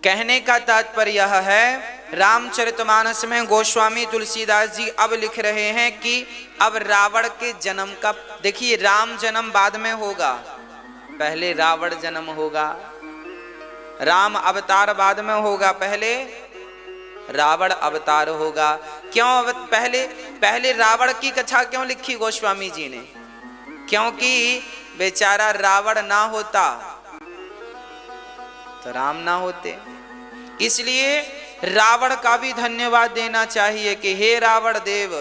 कहने का तात्पर्य यह है, रामचरितमानस में गोस्वामी तुलसीदास जी अब लिख रहे हैं कि अब रावण के जन्म का, देखिए राम जन्म बाद में होगा, पहले रावण जन्म होगा, राम अवतार बाद में होगा, पहले रावण अवतार होगा। क्यों पहले रावण की कथा क्यों लिखी गोस्वामी जी ने? क्योंकि बेचारा रावण ना होता तो राम ना होते, इसलिए रावण का भी धन्यवाद देना चाहिए कि हे रावण देव,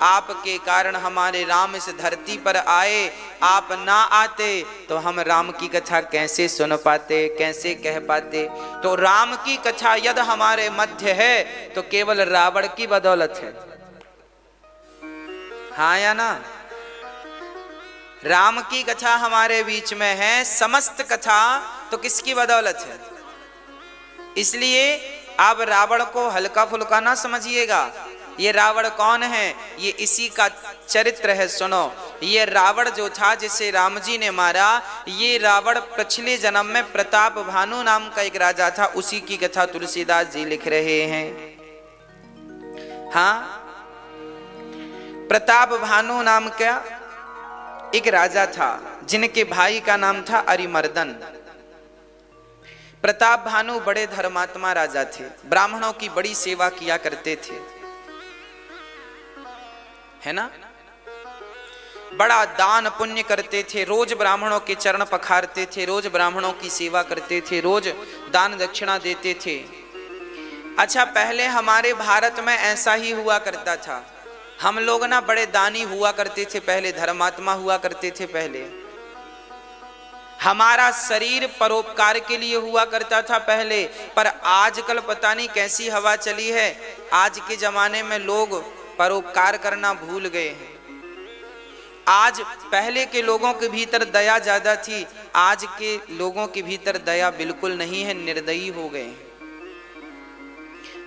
आपके कारण हमारे राम इस धरती पर आए, आप ना आते तो हम राम की कथा कैसे सुन पाते, कैसे कह पाते। तो राम की कथा यदि हमारे मध्य है तो केवल रावण की बदौलत है, हाँ या ना? राम की कथा हमारे बीच में है, समस्त कथा तो किसकी बदौलत है? इसलिए आप रावण को हल्का फुल्का ना समझिएगा। ये रावण कौन है? ये इसी का चरित्र है। सुनो, ये रावण जो था जिसे राम जी ने मारा, ये रावण पिछले जन्म में प्रताप भानु नाम का एक राजा था, उसी की कथा तुलसीदास जी लिख रहे हैं। हाँ, प्रताप भानु नाम का एक राजा था जिनके भाई का नाम था अरिमर्दन। प्रताप भानु बड़े धर्मात्मा राजा थे, ब्राह्मणों की बड़ी सेवा किया करते थे, है ना? बड़ा दान पुण्य करते थे, रोज ब्राह्मणों के चरण पखारते थे, रोज ब्राह्मणों की सेवा करते थे, रोज दान दक्षिणा देते थे। अच्छा, पहले हमारे भारत में ऐसा ही हुआ करता था, हम लोग ना बड़े दानी हुआ करते थे, पहले धर्मात्मा हुआ करते थे। पहले हमारा शरीर परोपकार के लिए हुआ करता था पहले, पर आजकल पता नहीं कैसी हवा चली है, आज के जमाने में लोग परोपकार करना भूल गए हैं। आज पहले के लोगों के भीतर दया ज्यादा थी, आज के लोगों के भीतर दया बिल्कुल नहीं है, निर्दयी हो गए हैं।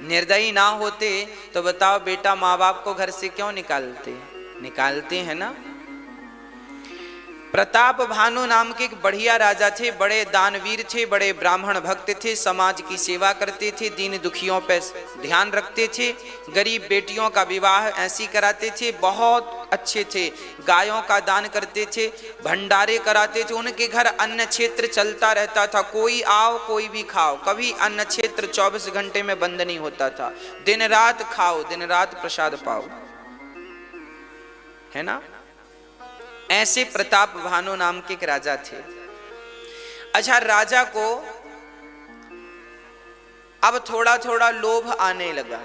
निर्दयी ना होते तो बताओ बेटा माँ बाप को घर से क्यों निकालते हैं ना। प्रताप भानु नाम के एक बढ़िया राजा थे, बड़े दानवीर थे, बड़े ब्राह्मण भक्त थे, समाज की सेवा करते थे, दीन दुखियों पे ध्यान रखते थे, गरीब बेटियों का विवाह ऐसी कराते थे, बहुत अच्छे थे, गायों का दान करते थे, भंडारे कराते थे, उनके घर अन्न क्षेत्र चलता रहता था, कोई आओ कोई भी खाओ, कभी अन्न क्षेत्र 24 घंटे में बंद नहीं होता था, दिन रात खाओ, दिन रात प्रसाद पाओ, है ना। ऐसे प्रताप भानु नाम के एक राजा थे। अच्छा, राजा को अब थोड़ा थोड़ा लोभ आने लगा।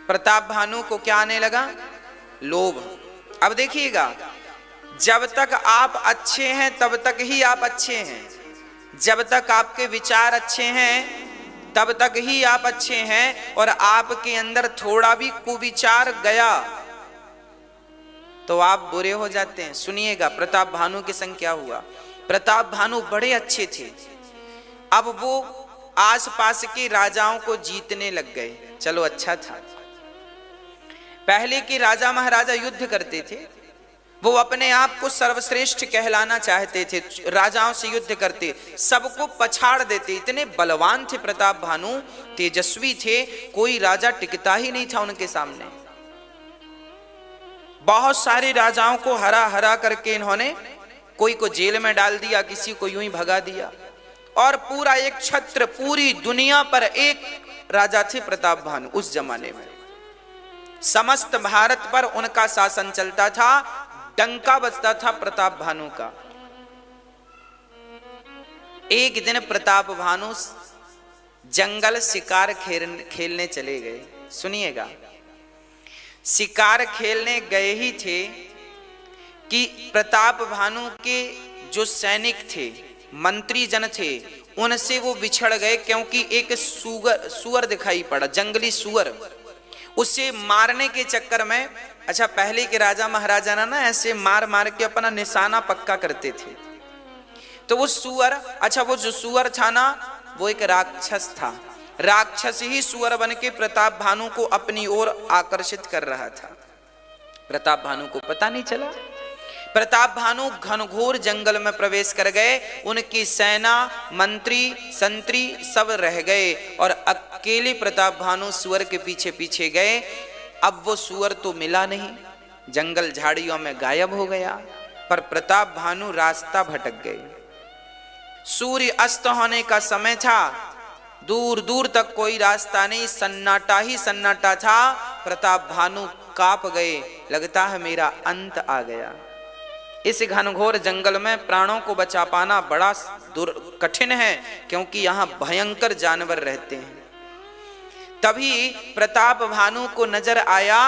प्रताप भानु को क्या आने लगा? लोभ। अब देखिएगा, जब तक आप अच्छे हैं तब तक ही आप अच्छे हैं, जब तक आपके विचार अच्छे हैं तब तक ही आप अच्छे हैं, और आपके अंदर थोड़ा भी कुविचार गया तो आप बुरे हो जाते हैं। सुनिएगा प्रताप भानु के संग क्या हुआ। प्रताप भानु बड़े अच्छे थे, अब वो आसपास के राजाओं को जीतने लग गए। चलो अच्छा था, पहले के राजा महाराजा युद्ध करते थे, वो अपने आप को सर्वश्रेष्ठ कहलाना चाहते थे, राजाओं से युद्ध करते, सबको पछाड़ देते, इतने बलवान थे प्रताप भानु, तेजस्वी थे, कोई राजा टिकता ही नहीं था उनके सामने। बहुत सारे राजाओं को हरा हरा करके इन्होंने कोई को जेल में डाल दिया, किसी को यूं ही भगा दिया, और पूरा एक छत्र, पूरी दुनिया पर एक राजा थे प्रताप भानु। उस जमाने में समस्त भारत पर उनका शासन चलता था, डंका बजता था प्रताप भानु का। एक दिन प्रताप भानु जंगल शिकार खेलने चले गए। सुनिएगा, शिकार खेलने गए ही थे कि प्रताप भानु के जो सैनिक थे, मंत्री जन थे, उनसे वो बिछड़ गए, क्योंकि एक सुअर दिखाई पड़ा, जंगली सुअर, उसे मारने के चक्कर में। अच्छा, पहले के राजा महाराजा ना ऐसे मार मार के अपना निशाना पक्का करते थे, तो वो सुअर, अच्छा वो जो सुअर था ना, वो एक राक्षस था, राक्षस ही सुअर बन के प्रताप भानु को अपनी ओर आकर्षित कर रहा था। प्रताप भानु को पता नहीं चला। प्रताप भानु घनघोर जंगल में प्रवेश कर गए। उनकी सेना, मंत्री, संतरी सब रह गए और अकेले प्रताप भानु सुअर के पीछे पीछे गए। अब वो सुअर तो मिला नहीं, जंगल झाड़ियों में गायब हो गया, पर प्रताप भानु रास्ता भटक गए। सूर्य अस्त होने का समय था, दूर दूर तक कोई रास्ता नहीं, सन्नाटा ही सन्नाटा था। प्रताप भानु कांप गए, लगता है मेरा अंत आ गया। इस घनघोर जंगल में प्राणों को बचा पाना बड़ा कठिन है, क्योंकि यहाँ भयंकर जानवर रहते हैं। तभी प्रताप भानु को नजर आया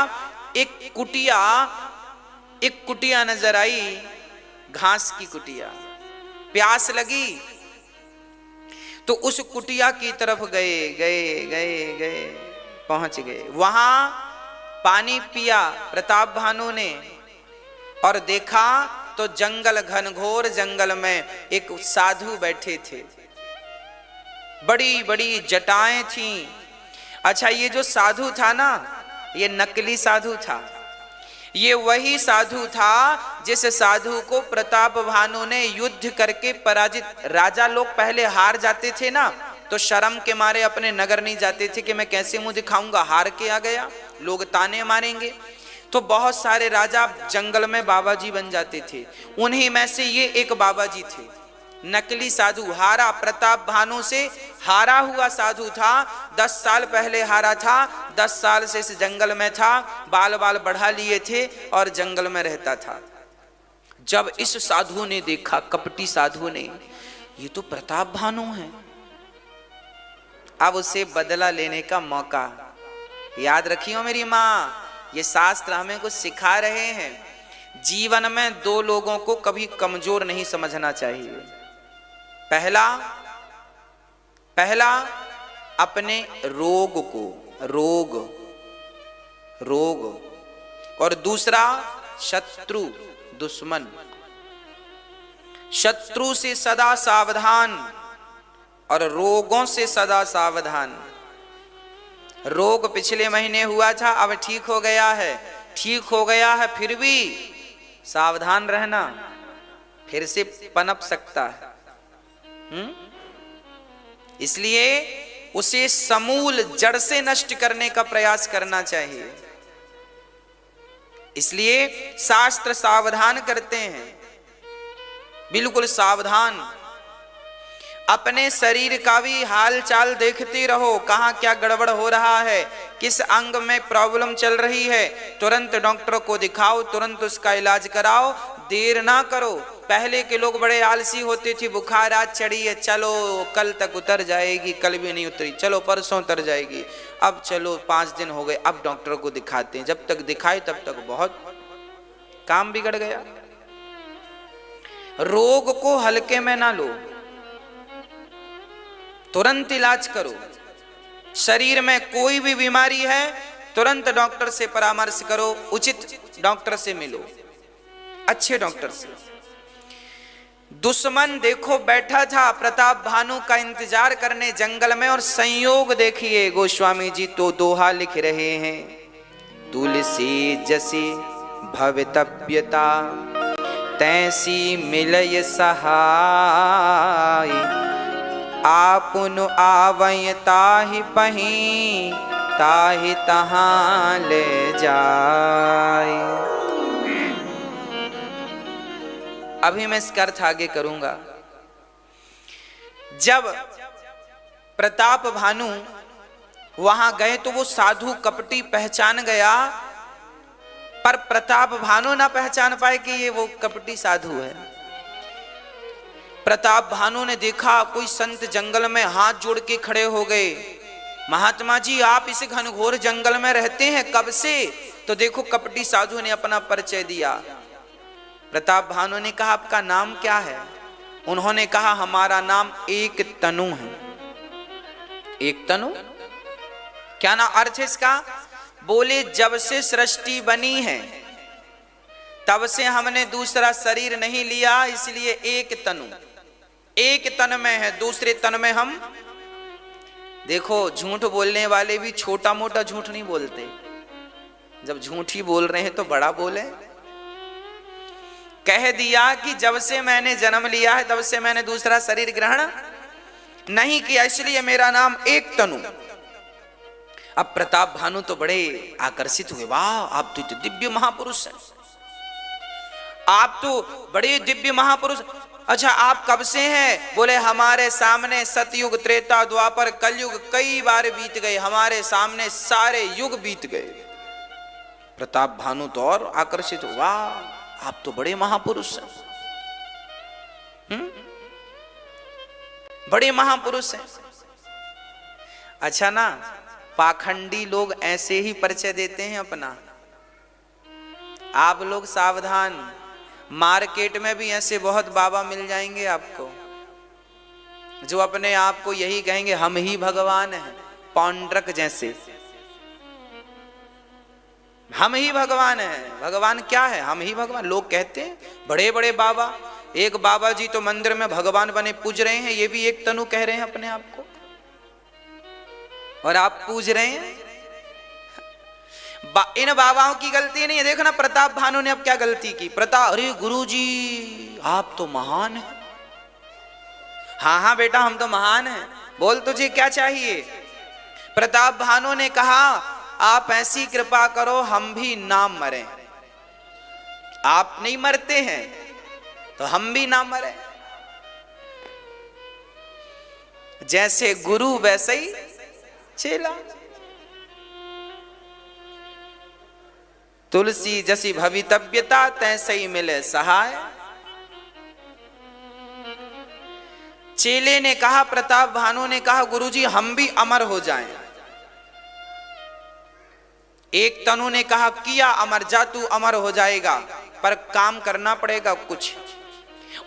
एक कुटिया नजर आई, घास की कुटिया। प्यास लगी तो उस कुटिया की तरफ गए, पहुंच गए। वहां पानी पिया प्रताप भानु ने और देखा तो जंगल, घनघोर जंगल में एक साधु बैठे थे, बड़ी बड़ी जटाएं थीं। अच्छा, ये जो साधु था ना, ये नकली साधु था। ये वही साधु था जिस साधु को प्रताप भानु ने युद्ध करके पराजित। राजा लोग पहले हार जाते थे ना, तो शर्म के मारे अपने नगर नहीं जाते थे कि मैं कैसे मुंह दिखाऊंगा, हार के आ गया, लोग ताने मारेंगे। तो बहुत सारे राजा जंगल में बाबा जी बन जाते थे। उन्हीं में से ये एक बाबा जी थे, नकली साधु। हारा, प्रताप भानु से हारा हुआ साधु था। 10 साल पहले हारा था, 10 साल से इस जंगल में था, बाल बाल बढ़ा लिए थे और जंगल में रहता था। जब इस साधु ने देखा, कपटी साधु ने, ये तो प्रताप भानु है, अब उसे बदला लेने का मौका। याद रखियो मेरी माँ, ये शास्त्र हमें कुछ सिखा रहे हैं। जीवन में दो लोगों को कभी कमजोर नहीं समझना चाहिए। पहला अपने रोग को, रोग, और दूसरा शत्रु, दुश्मन। शत्रु से सदा सावधान और रोगों से सदा सावधान। रोग पिछले महीने हुआ था, अब ठीक हो गया है, फिर भी सावधान रहना, फिर से पनप सकता है। इसलिए उसे समूल जड़ से नष्ट करने का प्रयास करना चाहिए। इसलिए शास्त्र सावधान करते हैं, बिल्कुल सावधान। अपने शरीर का भी हाल चाल देखते रहो, कहाँ क्या गड़बड़ हो रहा है, किस अंग में प्रॉब्लम चल रही है, तुरंत डॉक्टर को दिखाओ, तुरंत उसका इलाज कराओ, देर ना करो। पहले के लोग बड़े आलसी होते थे, बुखार आज चढ़ी है, चलो कल तक उतर जाएगी, कल भी नहीं उतरी, चलो परसों उतर जाएगी, अब चलो 5 दिन हो गए, अब डॉक्टर को दिखाते हैं। जब तक दिखाए तब तक बहुत काम बिगड़ गया। रोग को हल्के में ना लो, तुरंत इलाज करो। शरीर में कोई भी बीमारी है, तुरंत डॉक्टर से परामर्श करो, उचित डॉक्टर से मिलो, अच्छे डॉक्टर से। दुश्मन देखो बैठा था प्रताप भानु का इंतजार करने जंगल में, और संयोग देखिए गोस्वामी जी तो दोहा लिख रहे हैं, तुलसी जसी भवितव्यता तैसी मिलय सहाय, आपुन आवय ताहि पहीं ताहि तहां ले जाय। अभी मैं इसका अर्थ आगे करूंगा। जब प्रताप भानु वहां गए तो वो साधु कपटी पहचान गया, पर प्रताप भानु ना पहचान पाए कि ये वो कपटी साधु है। प्रताप भानु ने देखा कोई संत जंगल में हाथ जोड़ के खड़े हो गए, महात्मा जी आप इस घनघोर जंगल में रहते हैं कब से? तो देखो कपटी साधु ने अपना परिचय दिया। प्रताप भानु ने कहा आपका नाम क्या है? उन्होंने कहा हमारा नाम एक तनु है। एक तनु क्या ना अर्थ है इसका? बोले जब से सृष्टि बनी है तब से हमने दूसरा शरीर नहीं लिया, इसलिए एक तनु। एक तन में है, दूसरे तन में हम। देखो झूठ बोलने वाले भी छोटा मोटा झूठ नहीं बोलते, जब झूठ ही बोल रहे हैं तो बड़ा बोले। कह दिया कि जब से मैंने जन्म लिया है तब से मैंने दूसरा शरीर ग्रहण नहीं किया, इसलिए मेरा नाम एक तनु। अब प्रताप भानु तो बड़े आकर्षित हुए, वाह आप तो दिव्य महापुरुष हैं, आप तो बड़े दिव्य महापुरुष। अच्छा आप कब से हैं? बोले हमारे सामने सतयुग, त्रेता, द्वापर, कलयुग कई बार बीत गए, हमारे सामने सारे युग बीत गए। प्रताप भानु तो और आकर्षित हुआ, आप तो बड़े महापुरुष हैं, बड़े महापुरुष हैं। अच्छा ना, पाखंडी लोग ऐसे ही परिचय देते हैं अपना, आप लोग सावधान, मार्केट में भी ऐसे बहुत बाबा मिल जाएंगे आपको जो अपने आप को यही कहेंगे हम ही भगवान हैं, पौंड्रक जैसे, हम ही भगवान हैं। भगवान क्या है? हम ही भगवान। लोग कहते हैं बड़े बड़े बाबा, एक बाबा जी तो मंदिर में भगवान बने पूज रहे हैं, ये भी एक तनु कह रहे हैं अपने आप को, और आप पूज रहे हैं। इन बाबाओं की गलती नहीं है। देखो ना प्रताप भानु ने अब क्या गलती की। प्रताप, अरे गुरुजी आप तो महान हैं। हाँ हाँ बेटा हम तो महान हैं, बोल तुझे क्या चाहिए? प्रताप भानु ने कहा आप ऐसी कृपा करो हम भी ना मरें। आप नहीं मरते हैं तो हम भी ना मरें। जैसे गुरु वैसे ही चेला, तुलसी जैसी भवितव्यता तैसे ही मिले सहाय। चेले ने कहा, प्रताप भानु ने कहा गुरुजी हम भी अमर हो जाएं। एक तनु ने कहा किया अमर, जा तू अमर हो जाएगा, पर काम करना पड़ेगा कुछ।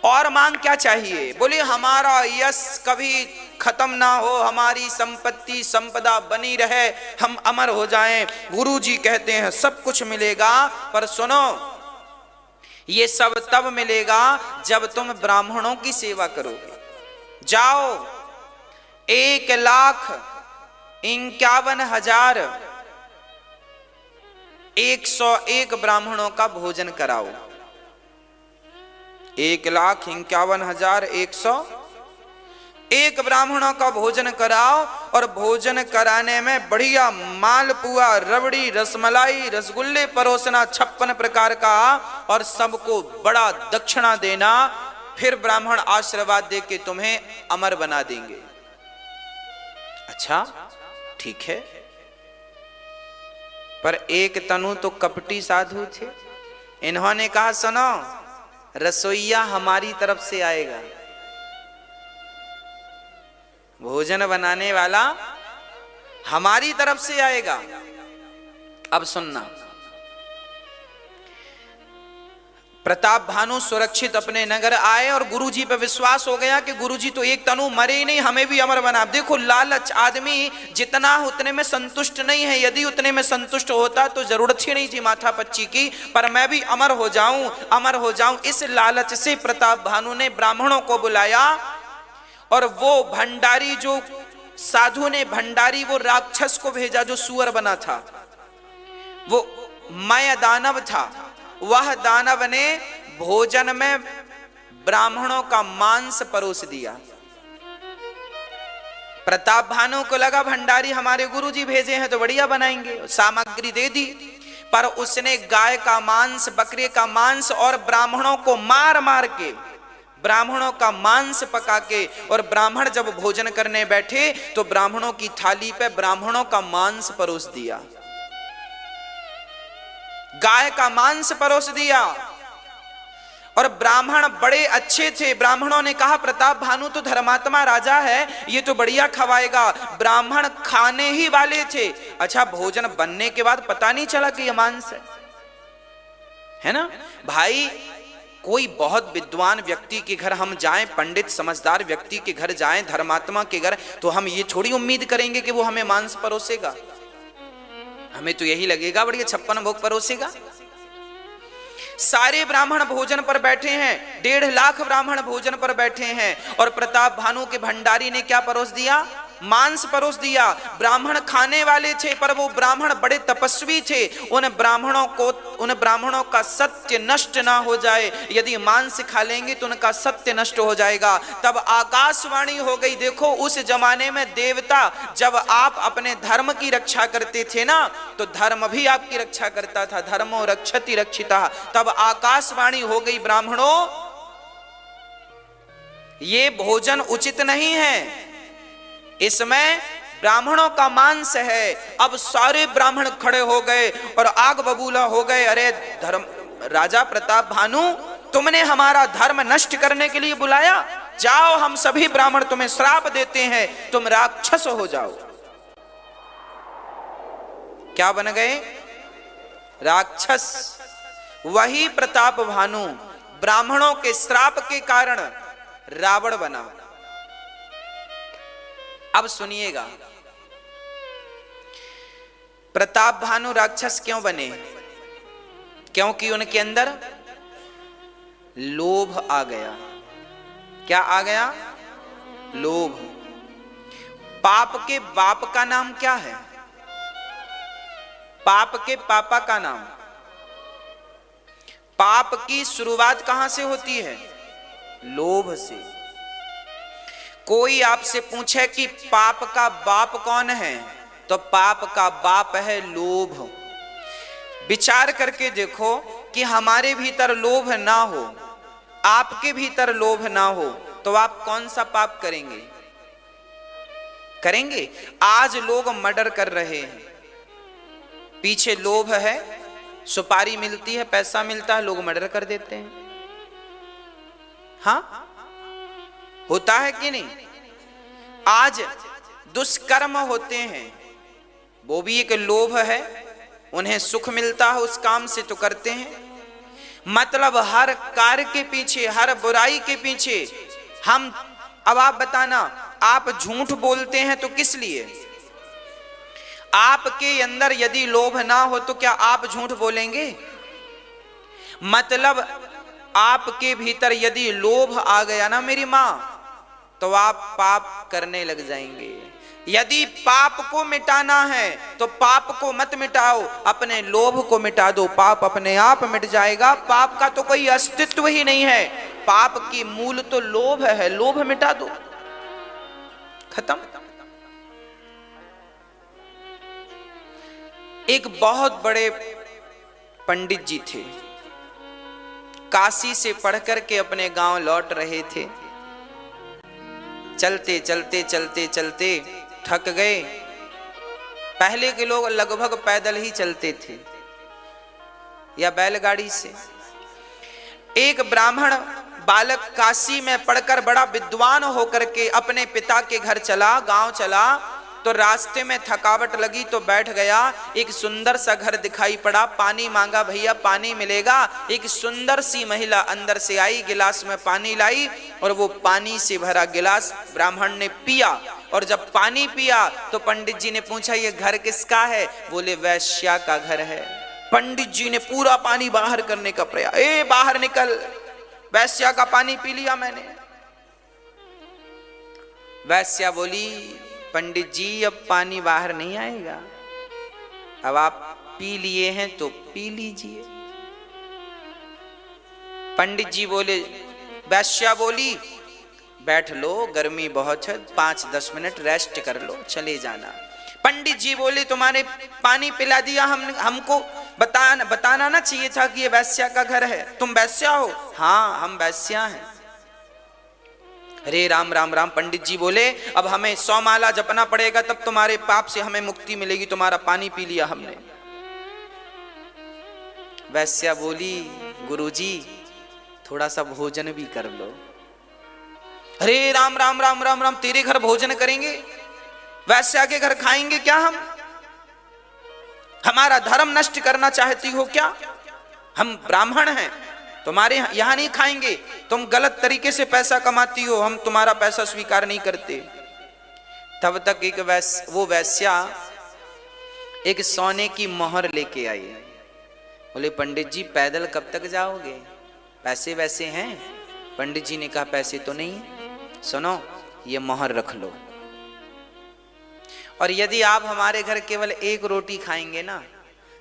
और मांग क्या चाहिए? बोले हमारा यश कभी खत्म ना हो, हमारी संपत्ति संपदा बनी रहे, हम अमर हो जाएं। गुरुजी कहते हैं सब कुछ मिलेगा, पर सुनो ये सब तब मिलेगा जब तुम ब्राह्मणों की सेवा करोगे। जाओ 1,51,101 ब्राह्मणों का भोजन कराओ। 1,51,101 ब्राह्मणों का भोजन कराओ, और भोजन कराने में बढ़िया मालपुआ, रबड़ी, रसमलाई, रसगुल्ले परोसना 56 प्रकार का, और सबको बड़ा दक्षिणा देना। फिर ब्राह्मण आशीर्वाद दे के तुम्हें अमर बना देंगे। अच्छा ठीक है, पर एक तनु तो कपटी साधु थे। इन्होंने कहा सुनो रसोईया हमारी तरफ से आएगा, भोजन बनाने वाला हमारी तरफ से आएगा। अब सुनना, प्रताप भानु सुरक्षित अपने नगर आए और गुरुजी पे विश्वास हो गया कि गुरुजी तो एक तनु मरे ही नहीं, हमें भी अमर बना। देखो लालच, आदमी जितना उतने में संतुष्ट नहीं है। यदि उतने में संतुष्ट होता तो जरूरत ही नहीं थी माथा पच्ची की, पर मैं भी अमर हो जाऊं, अमर हो जाऊं। इस लालच से प्रताप भानु ने ब्राह्मणों को बुलाया, और वो भंडारी, जो साधु ने भंडारी वो राक्षस को भेजा जो सुअर बना था, वो मय दानव था। वह दानव ने भोजन में ब्राह्मणों का मांस परोस दिया। प्रताप भानु को लगा भंडारी हमारे गुरुजी भेजे हैं तो बढ़िया बनाएंगे, सामग्री दे दी। पर उसने गाय का मांस, बकरे का मांस और ब्राह्मणों को मार मार के, ब्राह्मणों का मांस पका के, और ब्राह्मण जब भोजन करने बैठे तो ब्राह्मणों की थाली पे ब्राह्मणों का मांस परोस दिया, गाय का मांस परोस दिया। और ब्राह्मण बड़े अच्छे थे। ब्राह्मणों ने कहा प्रताप भानु तो धर्मात्मा राजा है, ये तो बढ़िया खवाएगा। ब्राह्मण खाने ही वाले थे। अच्छा भोजन बनने के बाद पता नहीं चला कि ये मांस है ना भाई। कोई बहुत विद्वान व्यक्ति के घर हम जाएं, पंडित समझदार व्यक्ति के घर जाएं, धर्मात्मा के घर, तो हम ये थोड़ी उम्मीद करेंगे कि वो हमें मांस परोसेगा। हमें तो यही लगेगा बढ़िया 56 भोग परोसेगा। सारे ब्राह्मण भोजन पर बैठे हैं, 1.5 लाख ब्राह्मण भोजन पर बैठे हैं, और प्रताप भानु के भंडारी ने क्या परोस दिया? मांस परोस दिया। ब्राह्मण खाने वाले थे, पर वो ब्राह्मण बड़े तपस्वी थे। उन ब्राह्मणों का सत्य नष्ट ना हो जाए, यदि मांस खा लेंगे तो उनका सत्य नष्ट हो जाएगा। तब आकाशवाणी हो गई। देखो उस जमाने में देवता, जब आप अपने धर्म की रक्षा करते थे ना, तो धर्म भी आपकी रक्षा करता था। धर्मो रक्षति रक्षिता। तब आकाशवाणी हो गई, ब्राह्मणों ये भोजन उचित नहीं है, इसमें ब्राह्मणों का मांस है। अब सारे ब्राह्मण खड़े हो गए और आग बबूला हो गए। अरे धर्म राजा प्रताप भानु, तुमने हमारा धर्म नष्ट करने के लिए बुलाया? जाओ, हम सभी ब्राह्मण तुम्हें श्राप देते हैं, तुम राक्षस हो जाओ। क्या बन गए? राक्षस। वही प्रताप भानु ब्राह्मणों के श्राप के कारण रावण बना। अब सुनिएगा, प्रताप भानु राक्षस क्यों बने? क्योंकि उनके अंदर लोभ आ गया। क्या आ गया? लोभ। पाप के बाप का नाम क्या है? पाप के पापा का नाम। पाप की शुरुआत कहां से होती है? लोभ से। कोई आपसे पूछे कि पाप का बाप कौन है, तो पाप का बाप है लोभ। विचार करके देखो कि हमारे भीतर लोभ ना हो, आपके भीतर लोभ ना हो, तो आप कौन सा पाप करेंगे? करेंगे? आज लोग मर्डर कर रहे हैं, पीछे लोभ है। सुपारी मिलती है, पैसा मिलता है, लोग मर्डर कर देते हैं। हाँ, होता है कि नहीं? आज दुष्कर्म होते हैं, वो भी एक लोभ है। उन्हें सुख मिलता है उस काम से तो करते हैं। मतलब हर कार्य के पीछे, हर बुराई के पीछे हम, अब आप बताना, आप झूठ बोलते हैं तो किस लिए? आपके अंदर यदि लोभ ना हो तो क्या आप झूठ बोलेंगे? मतलब आपके भीतर यदि लोभ आ गया ना मेरी मां, तो आप पाप करने लग जाएंगे। यदि पाप को मिटाना है तो पाप को मत मिटाओ, अपने लोभ को मिटा दो, पाप अपने आप मिट जाएगा। पाप का तो कोई अस्तित्व ही नहीं है। पाप की मूल तो लोभ है, लोभ मिटा दो, खत्म। एक बहुत बड़े पंडित जी थे, काशी से पढ़ करके अपने गांव लौट रहे थे। चलते चलते चलते चलते थक गए। पहले के लोग लगभग पैदल ही चलते थे या बैलगाड़ी से। एक ब्राह्मण बालक काशी में पढ़कर बड़ा विद्वान होकर के अपने पिता के घर चला, गांव चला, तो रास्ते में थकावट लगी तो बैठ गया। एक सुंदर सा घर दिखाई पड़ा, पानी मांगा, भैया पानी मिलेगा। एक सुंदर सी महिला अंदर से आई, गिलास में पानी लाई और वो पानी से भरा गिलास ब्राह्मण ने पिया। और जब पानी पिया तो पंडित जी ने पूछा, ये घर किसका है? बोले वैश्या का घर है। पंडित जी ने पूरा पानी बाहर करने का प्रयास, ए बाहर निकल, वैश्या का पानी पी लिया मैंने। वैश्या बोली, पंडित जी अब पानी बाहर नहीं आएगा, अब आप पी लिए हैं तो पी लीजिए। पंडित जी बोले, वैश्या बोली, बैठ लो, गर्मी बहुत है, 5-10 मिनट रेस्ट कर लो, चले जाना। पंडित जी बोले, तुम्हारे पानी पिला दिया, हमको बताना ना चाहिए था कि ये वैश्या का घर है। तुम वैश्या हो? हाँ हम वैश्या हैं। अरे राम राम राम। पंडित जी बोले, अब हमें 100 माला जपना पड़ेगा, तब तुम्हारे पाप से हमें मुक्ति मिलेगी, तुम्हारा पानी पी लिया हमने। वैश्या बोली, गुरुजी थोड़ा सा भोजन भी कर लो। अरे राम राम राम राम राम, तेरे घर भोजन करेंगे? वैश्या के घर खाएंगे क्या हम? हमारा धर्म नष्ट करना चाहती हो क्या? हम ब्राह्मण हैं, तुम्हारे यहां नहीं खाएंगे। तुम गलत तरीके से पैसा कमाती हो, हम तुम्हारा पैसा स्वीकार नहीं करते। तब तक वो वैश्या एक सोने की मोहर लेके आई। बोले, पंडित जी पैदल कब तक जाओगे? पैसे वैसे हैं? पंडित जी ने कहा, पैसे तो नहीं है। सुनो, ये मोहर रख लो। और यदि आप हमारे घर केवल एक रोटी खाएंगे ना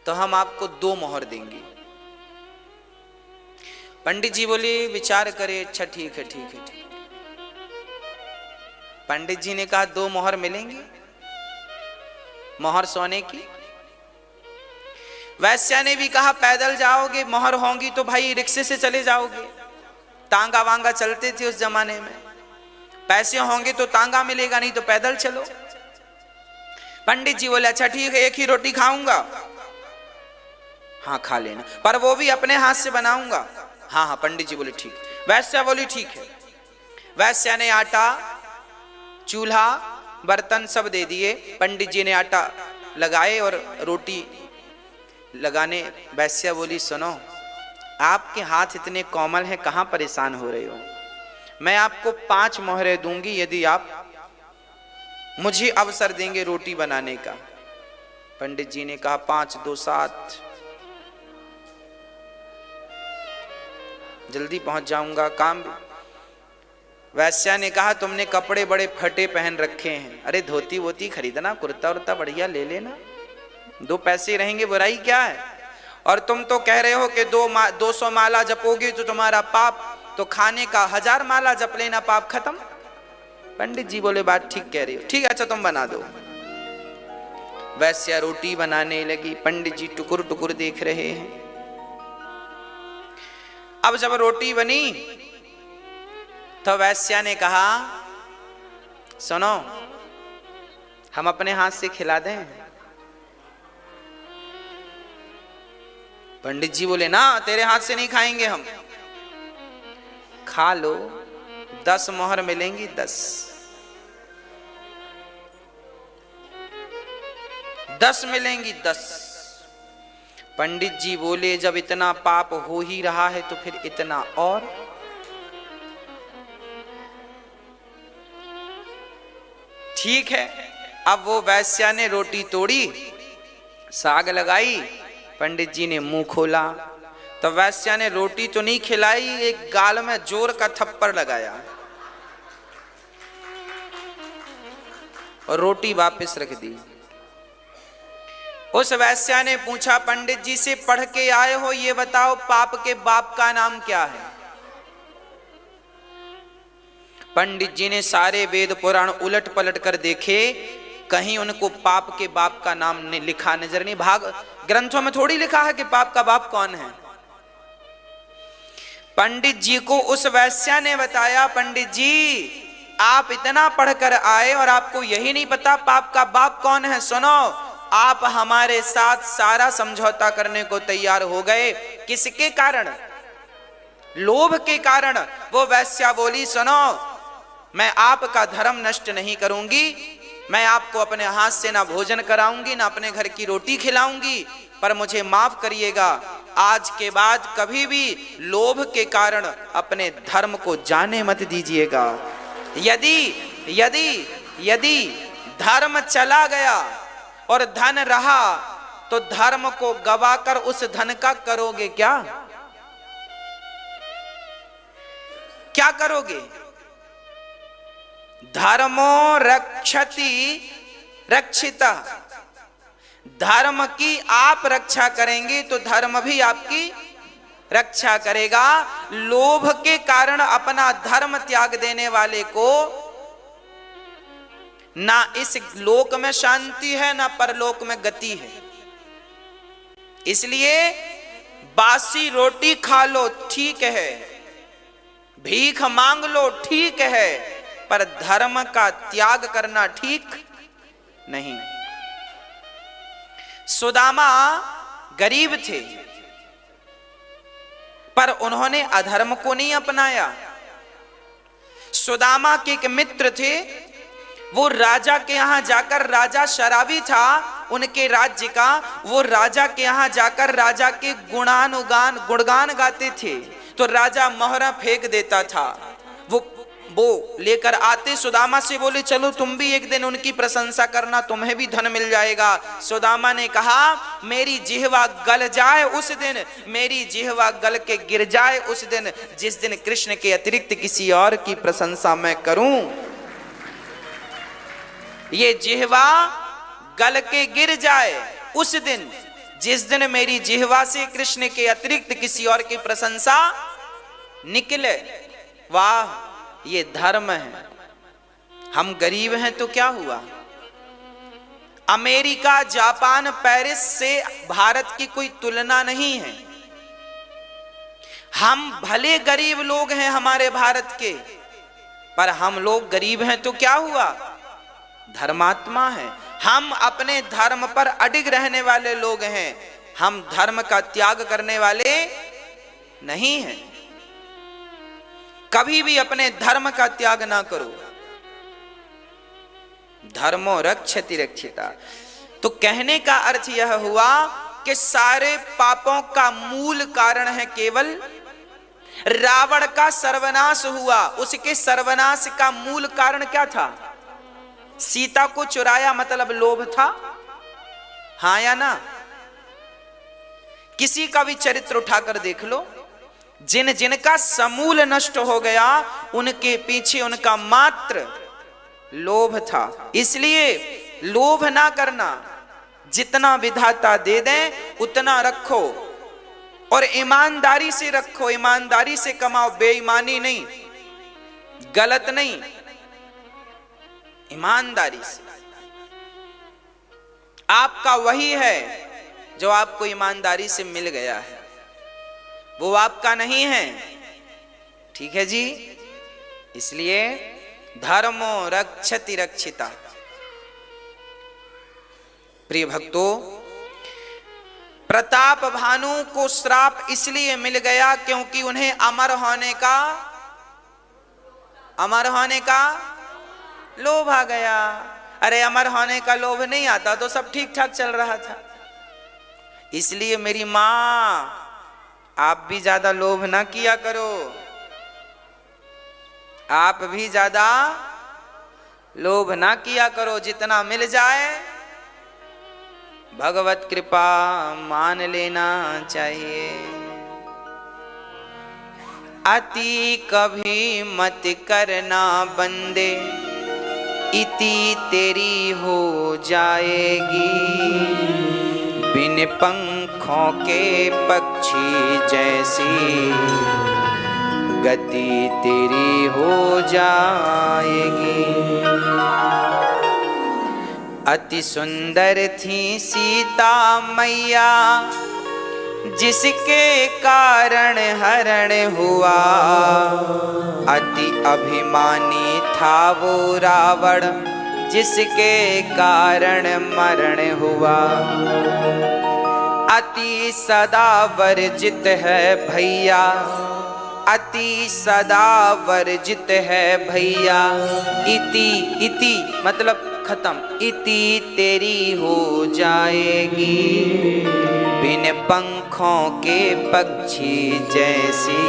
तो हम आपको 2 मोहर देंगे। पंडित जी बोले विचार करे, अच्छा ठीक है ठीक है ठीक। पंडित जी ने कहा 2 मोहर मिलेंगी, मोहर सोने की। वैश्या ने भी कहा पैदल जाओगे, मोहर होंगी तो भाई रिक्शे से चले जाओगे, तांगा वांगा चलते थे उस जमाने में, पैसे होंगे तो तांगा मिलेगा, नहीं तो पैदल चलो। पंडित जी बोले अच्छा ठीक है, एक ही रोटी खाऊंगा। हाँ खा लेना, पर वो भी अपने हाथ से बनाऊंगा। हाँ हाँ पंडित जी बोले ठीक। वैश्या बोली ठीक है। वैश्या ने आटा, चूल्हा, बर्तन सब दे दिए। पंडित जी ने आटा लगाए और रोटी लगाने। वैश्या बोली सुनो, आपके हाथ इतने कोमल हैं, कहाँ परेशान हो रहे हो? मैं आपको 5 मोहरें दूंगी यदि आप मुझे अवसर देंगे रोटी बनाने का। पंडित जी ने कहा 5 2 7, जल्दी पहुंच जाऊंगा काम। वैश्या ने कहा तुमने कपड़े बड़े फटे पहन रखे हैं, अरे धोती वोती खरीदना, कुर्ता उर्ता बढ़िया ले लेना, 2 पैसे रहेंगे, बुराई क्या है? और तुम तो कह रहे हो कि 200 माला जपोगे तो तुम्हारा पाप, तो खाने का 1000 माला जप लेना, पाप खत्म। पंडित जी बोले बात ठीक कह रही हो, ठीक है अच्छा तुम बना दो। वैश्या रोटी बनाने लगी, पंडित जी टुकुर टुकुर देख रहे हैं। अब जब रोटी बनी तो वैश्या ने कहा सुनो, हम अपने हाथ से खिला दें? पंडित जी बोले ना, तेरे हाथ से नहीं खाएंगे हम। खा लो, 10 मोहर मिलेंगी, 10 मिलेंगी, 10। पंडित जी बोले जब इतना पाप हो ही रहा है तो फिर इतना और। ठीक है। अब वो वैश्या ने रोटी तोड़ी, साग लगाई, पंडित जी ने मुंह खोला तो वैश्या ने रोटी तो नहीं खिलाई, एक गाल में जोर का थप्पड़ लगाया और रोटी वापस रख दी। उस वैश्या ने पूछा पंडित जी से, पढ़ के आए हो, ये बताओ पाप के बाप का नाम क्या है? पंडित जी ने सारे वेद पुराण उलट पलट कर देखे, कहीं उनको पाप के बाप का नाम लिखा नजर नहीं। भाग ग्रंथों में थोड़ी लिखा है कि पाप का बाप कौन है। पंडित जी को उस वैश्या ने बताया, पंडित जी आप इतना पढ़कर आए और आपको यही नहीं पता पाप का बाप कौन है? सुनो, आप हमारे साथ सारा समझौता करने को तैयार हो गए, किसके कारण? लोभ के कारण। वो वैश्या बोली सुनो, मैं आपका धर्म नष्ट नहीं करूंगी, मैं आपको अपने हाथ से ना भोजन कराऊंगी ना अपने घर की रोटी खिलाऊंगी, पर मुझे माफ करिएगा, आज के बाद कभी भी लोभ के कारण अपने धर्म को जाने मत दीजिएगा। यदि यदि यदि धर्म चला गया और धन रहा तो धर्म को गवाकर उस धन का करोगे क्या? क्या करोगे? धर्मो रक्षति रक्षिता, धर्म की आप रक्षा करेंगे तो धर्म भी आपकी रक्षा करेगा। लोभ के कारण अपना धर्म त्याग देने वाले को ना इस लोक में शांति है ना परलोक में गति है। इसलिए बासी रोटी खा लो ठीक है, भीख मांग लो ठीक है, पर धर्म का त्याग करना ठीक नहीं। सुदामा गरीब थे पर उन्होंने अधर्म को नहीं अपनाया। सुदामा के एक मित्र थे, वो राजा के यहां जाकर, राजा शराबी था उनके राज्य का, वो राजा के यहां जाकर राजा के गुणगान गाते थे, तो राजा मोहरा फेंक देता था। वो लेकर आते, सुदामा से बोले चलो तुम भी एक दिन उनकी प्रशंसा करना, तुम्हें भी धन मिल जाएगा। सुदामा ने कहा मेरी जिह्वा गल जाए उस दिन, मेरी जिह्वा गल के गिर जाए उस दिन, जिस दिन कृष्ण के अतिरिक्त किसी और की प्रशंसा मैं करूं। ये जिह्वा गल के गिर जाए उस दिन, जिस दिन मेरी जिह्वा से कृष्ण के अतिरिक्त किसी और की प्रशंसा निकले। वाह, ये धर्म है। हम गरीब हैं तो क्या हुआ? अमेरिका, जापान, पेरिस से भारत की कोई तुलना नहीं है। हम भले गरीब लोग हैं हमारे भारत के, पर हम लोग गरीब हैं तो क्या हुआ? धर्मात्मा है। हम अपने धर्म पर अडिग रहने वाले लोग हैं। हम धर्म का त्याग करने वाले नहीं हैं। कभी भी अपने धर्म का त्याग ना करो। धर्मो रक्षति रक्षिता। तो कहने का अर्थ यह हुआ कि सारे पापों का मूल कारण है केवल रावण का सर्वनाश हुआ। उसके सर्वनाश का मूल कारण क्या था? सीता को चुराया, मतलब लोभ था। हाँ या ना? किसी का भी चरित्र उठाकर देख लो, जिन जिनका समूल नष्ट हो गया, उनके पीछे उनका मात्र लोभ था। इसलिए लोभ ना करना, जितना विधाता दे दें उतना रखो और ईमानदारी से रखो। ईमानदारी से कमाओ, बेईमानी नहीं, गलत नहीं, ईमानदारी से। आपका वही है जो आपको ईमानदारी से मिल गया है, वो आपका नहीं है। ठीक है जी? इसलिए धर्मो रक्षति रक्षिता। प्रिय भक्तों, प्रताप भानु को श्राप इसलिए मिल गया क्योंकि उन्हें अमर होने का लोभ आ गया। अरे अमर होने का लोभ नहीं आता तो सब ठीक ठाक चल रहा था। इसलिए मेरी मां, आप भी ज्यादा लोभ ना किया करो। आप भी ज्यादा लोभ ना किया करो। जितना मिल जाए भगवत कृपा मान लेना चाहिए। अति कभी मत करना बंदे, इति तेरी हो जाएगी। बिन पंखों के पक्षी जैसी गति तेरी हो जाएगी। अति सुंदर थी सीता मैया, जिसके कारण हरण हुआ। अति अभिमानी था वो रावण, जिसके कारण मरण हुआ। अति सदा वर्जित है भैया, अति सदा वर्जित है भैया। इति मतलब खत्म। इति तेरी हो जाएगी। बिन पंखों के पक्षी जैसी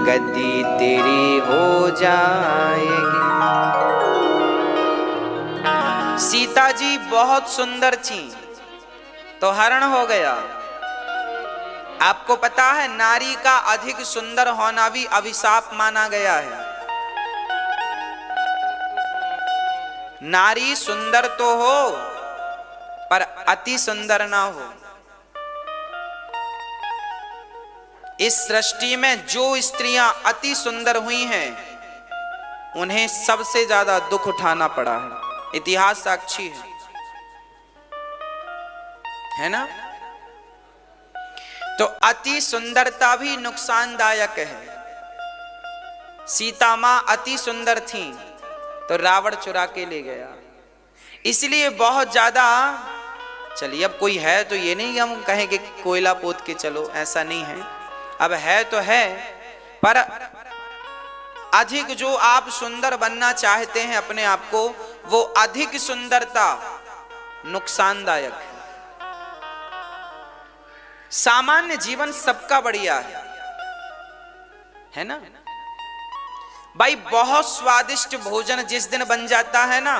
गति तेरी हो जाएगी। सीता जी बहुत सुंदर थी तो हरण हो गया। आपको पता है, नारी का अधिक सुंदर होना भी अभिशाप माना गया है। नारी सुंदर तो हो पर अति सुंदर ना हो। इस सृष्टि में जो स्त्रियां अति सुंदर हुई हैं, उन्हें सबसे ज्यादा दुख उठाना पड़ा है। इतिहास साक्षी है ना? तो अति सुंदरता भी नुकसानदायक है। सीता मां अति सुंदर थी तो रावण चुरा के ले गया। इसलिए बहुत ज्यादा, चलिए अब कोई है तो ये नहीं हम कहें कि कोयला पोत के चलो, ऐसा नहीं है। अब है तो है, पर अधिक जो आप सुंदर बनना चाहते हैं अपने आप को, वो अधिक सुंदरता नुकसानदायक है। सामान्य जीवन सबका बढ़िया है ना भाई? बहुत स्वादिष्ट भोजन जिस दिन बन जाता है ना,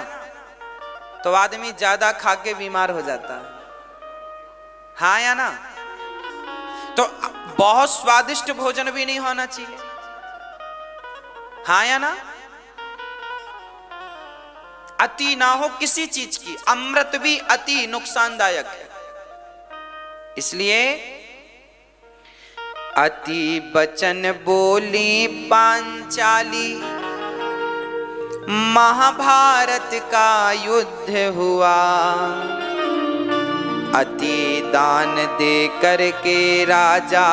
तो आदमी ज्यादा खा के बीमार हो जाता है। हाँ या ना? तो बहुत स्वादिष्ट भोजन भी नहीं होना चाहिए। हाँ या ना? अति ना हो किसी चीज की। अमृत भी अति नुकसानदायक है। इसलिए अति बचन बोली पांचाली, महाभारत का युद्ध हुआ। अति दान दे करके राजा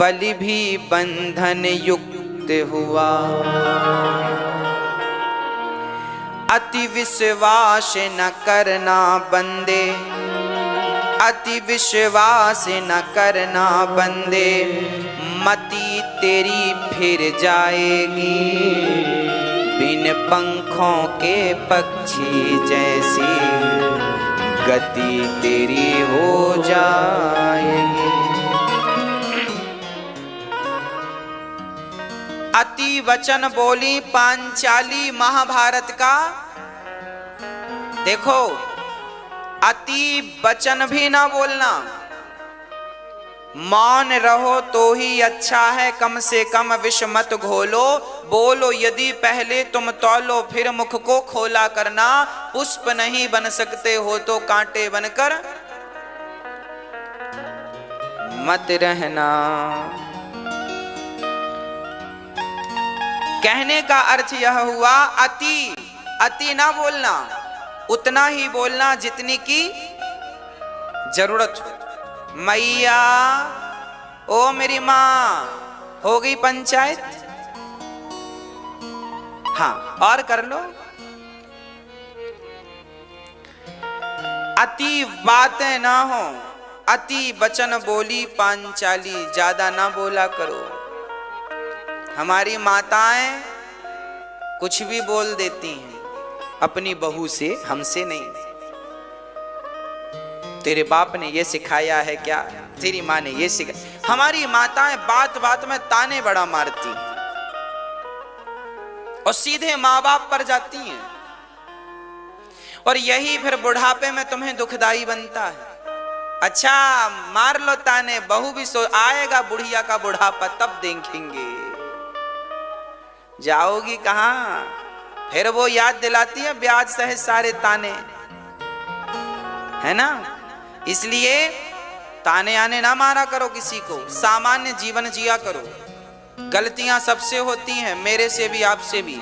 बलि भी बंधन युक्त हुआ। अति विश्वास न करना बंदे, अति विश्वास न करना बंदे, मति तेरी फिर जाएगी। बिन पंखों के पक्षी जैसी गति तेरी हो जाएगी। अति वचन बोली पांचाली, महाभारत का देखो, अति वचन भी ना बोलना, मौन रहो तो ही अच्छा है। कम से कम विष मत घोलो, बोलो यदि पहले तुम तौलो, फिर मुख को खोला करना। पुष्प नहीं बन सकते हो तो कांटे बनकर मत रहना। कहने का अर्थ यह हुआ, अति ना बोलना, उतना ही बोलना जितनी की जरूरत हो। मैया, ओ मेरी माँ, हो गई पंचायत? हाँ, और कर लो। अति बातें ना हो, अति वचन बोली पांचाली, ज्यादा ना बोला करो। हमारी माताएं कुछ भी बोल देती हैं अपनी बहू से, हमसे नहीं। तेरे बाप ने ये सिखाया है क्या, तेरी माँ ने ये सिखाया। हमारी माताएं बात बात में ताने बड़ा मारती और सीधे माँ बाप पर जाती हैं, और यही फिर बुढ़ापे में तुम्हें दुखदाई बनता है। अच्छा, मार लो ताने, बहू भी सो आएगा बुढ़िया का बुढ़ापा, तब देखेंगे। जाओगी कहां? फिर वो याद दिलाती है ब्याज सहित सारे ताने, है ना। इसलिए ताने आने ना मारा करो किसी को, सामान्य जीवन जिया करो। गलतियां सबसे होती हैं, मेरे से भी, आपसे भी।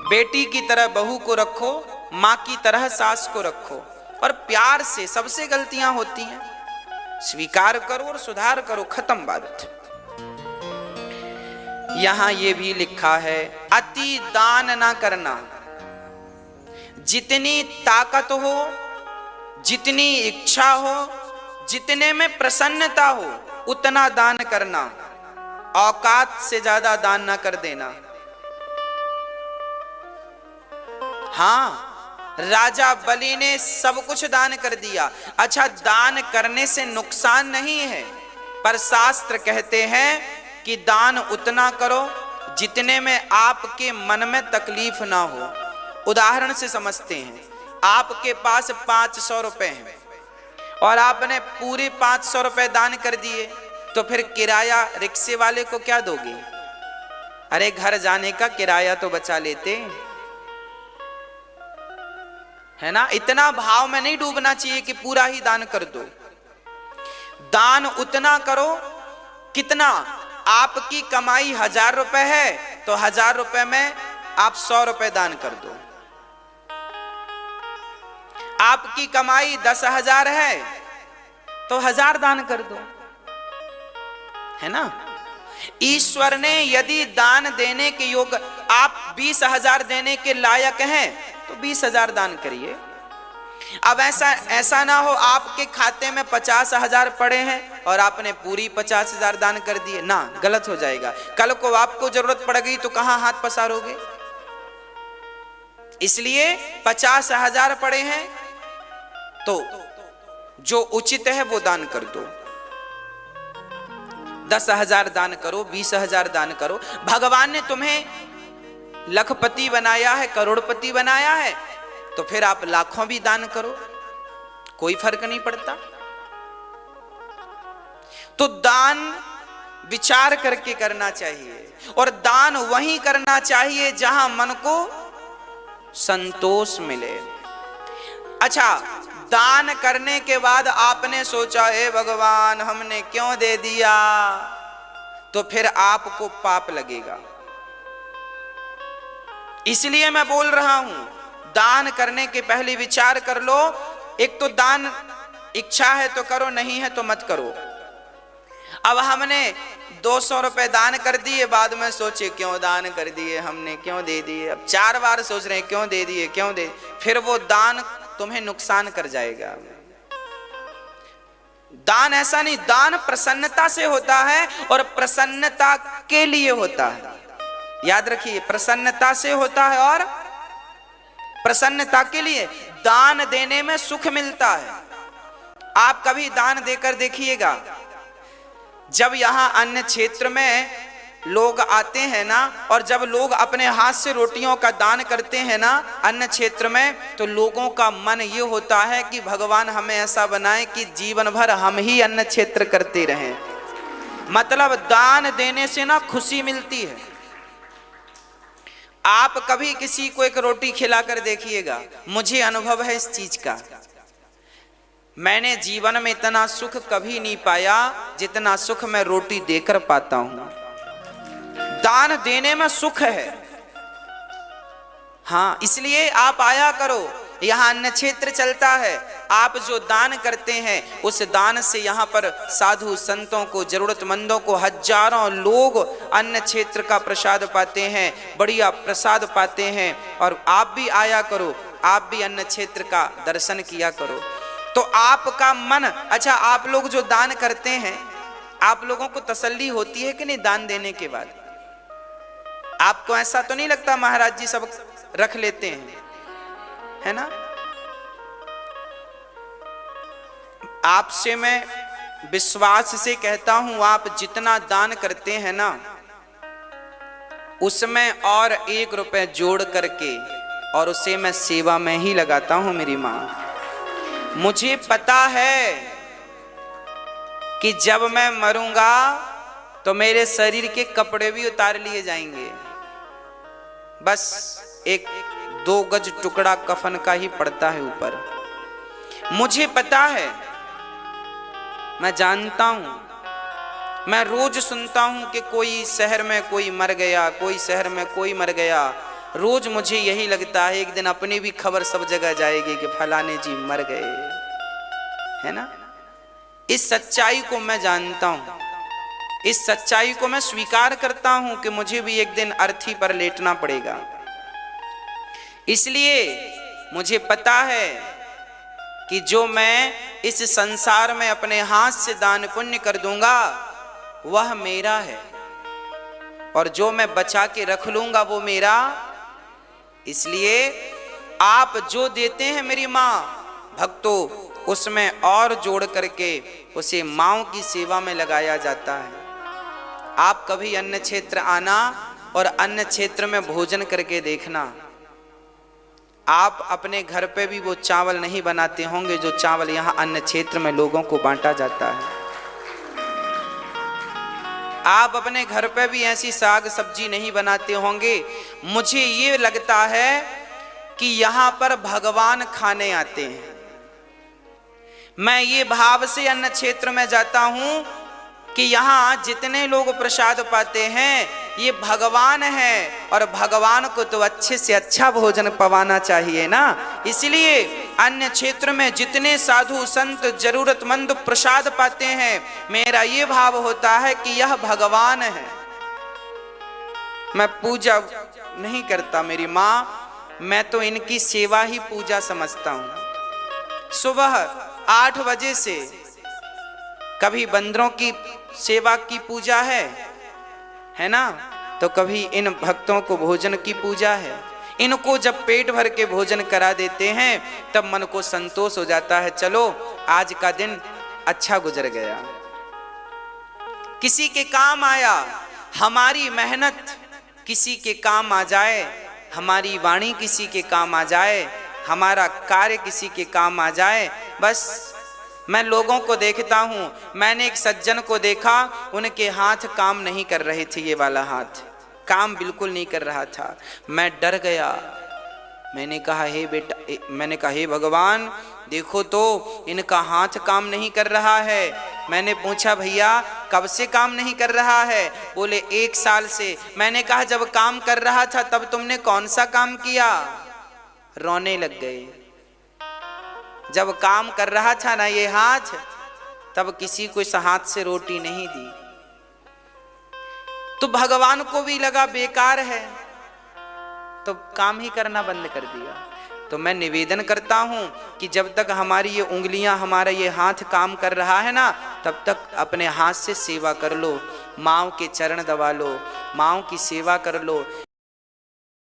बेटी की तरह बहू को रखो, माँ की तरह सास को रखो, और प्यार से। सबसे गलतियां होती हैं, स्वीकार करो और सुधार करो, खत्म बात। यहां ये भी लिखा है, अति दान ना करना। जितनी ताकत हो, जितनी इच्छा हो, जितने में प्रसन्नता हो, उतना दान करना। औकात से ज्यादा दान ना कर देना। हाँ, राजा बलि ने सब कुछ दान कर दिया। अच्छा, दान करने से नुकसान नहीं है, पर शास्त्र कहते हैं कि दान उतना करो जितने में आपके मन में तकलीफ ना हो। उदाहरण से समझते हैं, आपके पास 500 रुपए हैं और आपने पूरे 500 रुपए दान कर दिए, तो फिर किराया रिक्शे वाले को क्या दोगे? अरे घर जाने का किराया तो बचा लेते, है ना। इतना भाव में नहीं डूबना चाहिए कि पूरा ही दान कर दो। दान उतना करो कितना, आपकी कमाई 1000 रुपए है तो 1000 रुपए में आप 100 रुपए दान कर दो। आपकी कमाई 10,000 है तो 1000 दान कर दो, है ना। ईश्वर ने यदि दान देने के योग, आप 20,000 देने के लायक हैं तो 20,000 दान करिए। अब ऐसा ना हो आपके खाते में 50,000 पड़े हैं और आपने पूरी 50,000 दान कर दिए, ना, गलत हो जाएगा। कल को आपको जरूरत पड़ गई तो कहां हाथ पसारोगे? इसलिए 50,000 पड़े हैं तो जो उचित है वो दान कर दो। 10,000 दान करो, 20,000 दान करो। भगवान ने तुम्हें लखपति बनाया है, करोड़पति बनाया है, तो फिर आप लाखों भी दान करो, कोई फर्क नहीं पड़ता। तो दान विचार करके करना चाहिए, और दान वहीं करना चाहिए जहां मन को संतोष मिले। अच्छा, दान करने के बाद आपने सोचा हे भगवान हमने क्यों दे दिया, तो फिर आपको पाप लगेगा। इसलिए मैं बोल रहा हूं, दान करने के पहले विचार कर लो। एक तो दान इच्छा है तो करो, नहीं है तो मत करो। अब हमने 200 रुपए दान कर दिए, बाद में सोचे क्यों दान कर दिए हमने, क्यों दे दिए। अब 4 बार सोच रहे हैं क्यों दे दिए, क्यों दे, फिर वो दान तुम्हें नुकसान कर जाएगा। दान ऐसा नहीं, दान प्रसन्नता से होता है और प्रसन्नता के लिए होता है। याद रखिए, प्रसन्नता से होता है और प्रसन्नता के लिए। दान देने में सुख मिलता है। आप कभी दान देकर देखिएगा, जब यहां अन्य क्षेत्र में लोग आते हैं ना, और जब लोग अपने हाथ से रोटियों का दान करते हैं ना अन्य क्षेत्र में, तो लोगों का मन ये होता है कि भगवान हमें ऐसा बनाए कि जीवन भर हम ही अन्य क्षेत्र करते रहें। मतलब दान देने से ना खुशी मिलती है। आप कभी किसी को एक रोटी खिलाकर देखिएगा, मुझे अनुभव है इस चीज का। मैंने जीवन में इतना सुख कभी नहीं पाया जितना सुख मैं रोटी देकर पाता हूं। दान देने में सुख है। हाँ, इसलिए आप आया करो, यहाँ अन्य क्षेत्र चलता है। आप जो दान करते हैं उस दान से यहाँ पर साधु संतों को, जरूरतमंदों को, हजारों लोग अन्य क्षेत्र का प्रसाद पाते हैं, बढ़िया प्रसाद पाते हैं। और आप भी आया करो, आप भी अन्य क्षेत्र का दर्शन किया करो, तो आपका मन। अच्छा, आप लोग जो दान करते हैं, आप लोगों को तसल्ली होती है कि नहीं दान देने के बाद? आपको ऐसा तो नहीं लगता महाराज जी सब रख लेते हैं, है ना? आपसे मैं विश्वास से कहता हूं, आप जितना दान करते हैं ना, उसमें और 1 रुपए जोड़ करके और उसे मैं सेवा में ही लगाता हूं। मेरी मां, मुझे पता है कि जब मैं मरूंगा तो मेरे शरीर के कपड़े भी उतार लिए जाएंगे, बस 1-2 गज टुकड़ा कफन का ही पड़ता है ऊपर। मुझे पता है, मैं जानता हूं, मैं रोज सुनता हूं कि कोई शहर में कोई मर गया, कोई शहर में कोई मर गया। रोज मुझे यही लगता है एक दिन अपनी भी खबर सब जगह जाएगी कि फलाने जी मर गए, है ना? इस सच्चाई को मैं जानता हूं, इस सच्चाई को मैं स्वीकार करता हूं कि मुझे भी एक दिन अर्थी पर लेटना पड़ेगा। इसलिए मुझे पता है कि जो मैं इस संसार में अपने हाथ से दान पुण्य कर दूंगा वह मेरा है, और जो मैं बचा के रख लूंगा वो मेरा। इसलिए आप जो देते हैं मेरी मां भक्तों, उसमें और जोड़ करके उसे माँओं की सेवा में लगाया जाता है। आप कभी अन्य क्षेत्र आना और अन्य क्षेत्र में भोजन करके देखना। आप अपने घर पे भी वो चावल नहीं बनाते होंगे जो चावल यहाँ अन्य क्षेत्र में लोगों को बांटा जाता है। आप अपने घर पे भी ऐसी साग सब्जी नहीं बनाते होंगे। मुझे ये लगता है कि यहाँ पर भगवान खाने आते हैं। मैं ये भाव से अन्य क्षेत्र में जाता हूं कि यहाँ जितने लोग प्रसाद पाते हैं ये भगवान है, और भगवान को तो अच्छे से अच्छा भोजन पवाना चाहिए ना। इसलिए अन्य क्षेत्र में जितने साधु संत जरूरतमंद प्रसाद पाते हैं, मेरा ये भाव होता है कि यह भगवान है। मैं पूजा नहीं करता मेरी माँ, मैं तो इनकी सेवा ही पूजा समझता हूँ। सुबह 8 बजे से कभी बंदरों की सेवा की पूजा है ना, तो कभी इन भक्तों को भोजन की पूजा है। इनको जब पेट भर के भोजन करा देते हैं तब मन को संतोष हो जाता है, चलो आज का दिन अच्छा गुजर गया, किसी के काम आया। हमारी मेहनत किसी के काम आ जाए, हमारी वाणी किसी के काम आ जाए, हमारा कार्य किसी के काम आ जाए, बस। मैं लोगों को देखता हूं, मैंने एक सज्जन को देखा, उनके हाथ काम नहीं कर रहे थे, ये वाला हाथ काम बिल्कुल नहीं कर रहा था। मैं डर गया, मैंने कहा हे भगवान, देखो तो इनका हाथ काम नहीं कर रहा है। मैंने पूछा भैया कब से काम नहीं कर रहा है? बोले 1 साल से। मैंने कहा जब काम कर रहा था तब तुमने कौन सा काम किया? रोने लग गए। जब काम कर रहा था ना ये हाथ, तब किसी को इस हाथ से रोटी नहीं दी। तो भगवान को भी लगा बेकार है, तो काम ही करना बंद कर दिया। तो मैं निवेदन करता हूं कि जब तक हमारी ये उंगलियां, हमारा ये हाथ काम कर रहा है ना, तब तक अपने हाथ से सेवा कर लो, माँओं के चरण दबा लो, माँओं की सेवा कर लो।